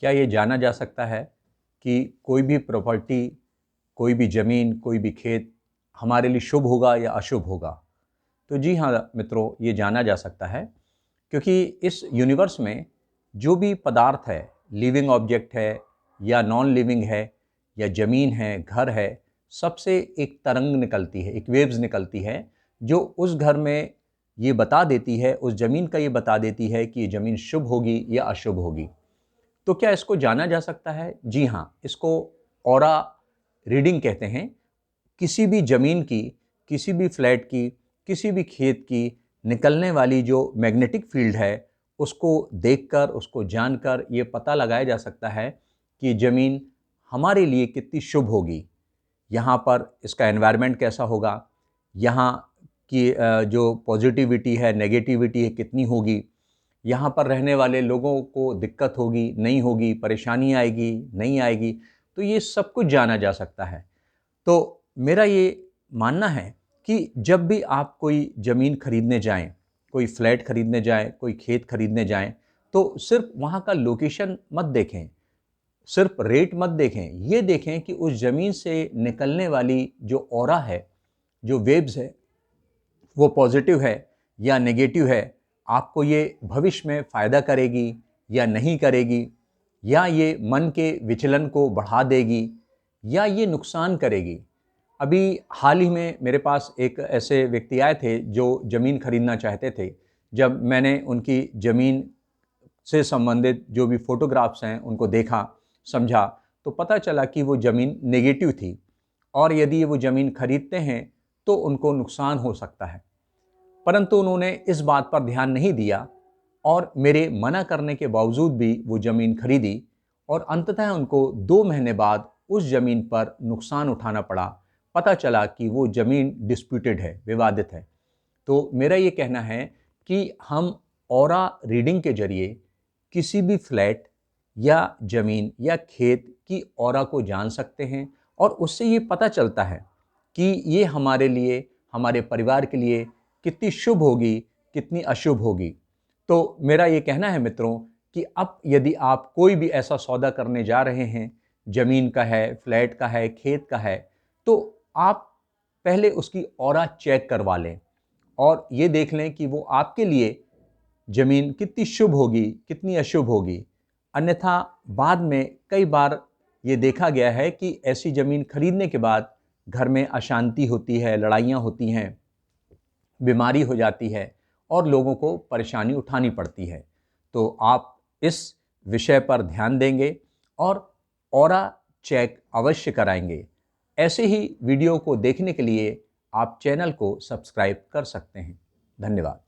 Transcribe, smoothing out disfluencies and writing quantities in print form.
क्या ये जाना जा सकता है कि कोई भी प्रॉपर्टी, कोई भी ज़मीन, कोई भी खेत हमारे लिए शुभ होगा या अशुभ होगा? तो जी हाँ मित्रों, ये जाना जा सकता है क्योंकि इस यूनिवर्स में जो भी पदार्थ है, लिविंग ऑब्जेक्ट है या नॉन लिविंग है या ज़मीन है, घर है, सबसे एक तरंग निकलती है, एक वेव्स निकलती है जो उस घर में ये बता देती है, उस ज़मीन का ये बता देती है कि ये ज़मीन शुभ होगी या अशुभ होगी। तो क्या इसको जाना जा सकता है? जी हाँ, इसको ऑरा रीडिंग कहते हैं। किसी भी ज़मीन की, किसी भी फ्लैट की, किसी भी खेत की निकलने वाली जो मैग्नेटिक फील्ड है, उसको देखकर, उसको जानकर ये पता लगाया जा सकता है कि ज़मीन हमारे लिए कितनी शुभ होगी। यहाँ पर इसका एनवायरनमेंट कैसा होगा, यहाँ की जो पॉजिटिविटी है, नेगेटिविटी है, कितनी होगी, यहाँ पर रहने वाले लोगों को दिक्कत होगी, नहीं होगी, परेशानी आएगी, नहीं आएगी, तो ये सब कुछ जाना जा सकता है। तो मेरा ये मानना है कि जब भी आप कोई ज़मीन खरीदने जाएँ, कोई फ्लैट खरीदने जाएँ, कोई खेत खरीदने जाएँ, तो सिर्फ़ वहाँ का लोकेशन मत देखें, सिर्फ़ रेट मत देखें, ये देखें कि उस ज़मीन से निकलने वाली जो ऑरा है, जो वेव्स है, वो पॉजिटिव है या नेगेटिव है, आपको ये भविष्य में फ़ायदा करेगी या नहीं करेगी, या ये मन के विचलन को बढ़ा देगी या ये नुकसान करेगी। अभी हाल ही में मेरे पास एक ऐसे व्यक्ति आए थे जो ज़मीन खरीदना चाहते थे। जब मैंने उनकी ज़मीन से संबंधित जो भी फ़ोटोग्राफ्स हैं उनको देखा, समझा, तो पता चला कि वो ज़मीन नेगेटिव थी और यदि वो ज़मीन खरीदते हैं तो उनको नुकसान हो सकता है। परंतु उन्होंने इस बात पर ध्यान नहीं दिया और मेरे मना करने के बावजूद भी वो ज़मीन खरीदी और अंततः उनको 2 महीने बाद उस ज़मीन पर नुकसान उठाना पड़ा। पता चला कि वो ज़मीन डिस्प्यूटेड है, विवादित है। तो मेरा ये कहना है कि हम ऑरा रीडिंग के ज़रिए किसी भी फ्लैट या ज़मीन या खेत की ऑरा को जान सकते हैं और उससे ये पता चलता है कि ये हमारे लिए, हमारे परिवार के लिए कितनी शुभ होगी, कितनी अशुभ होगी। तो मेरा ये कहना है मित्रों कि अब यदि आप कोई भी ऐसा सौदा करने जा रहे हैं, ज़मीन का है, फ्लैट का है, खेत का है, तो आप पहले उसकी ऑरा चेक करवा लें और ये देख लें कि वो आपके लिए ज़मीन कितनी शुभ होगी, कितनी अशुभ होगी। अन्यथा बाद में कई बार ये देखा गया है कि ऐसी ज़मीन खरीदने के बाद घर में अशांति होती है, लड़ाइयाँ होती हैं, बीमारी हो जाती है और लोगों को परेशानी उठानी पड़ती है। तो आप इस विषय पर ध्यान देंगे और ऑरा चेक अवश्य कराएंगे। ऐसे ही वीडियो को देखने के लिए आप चैनल को सब्सक्राइब कर सकते हैं। धन्यवाद।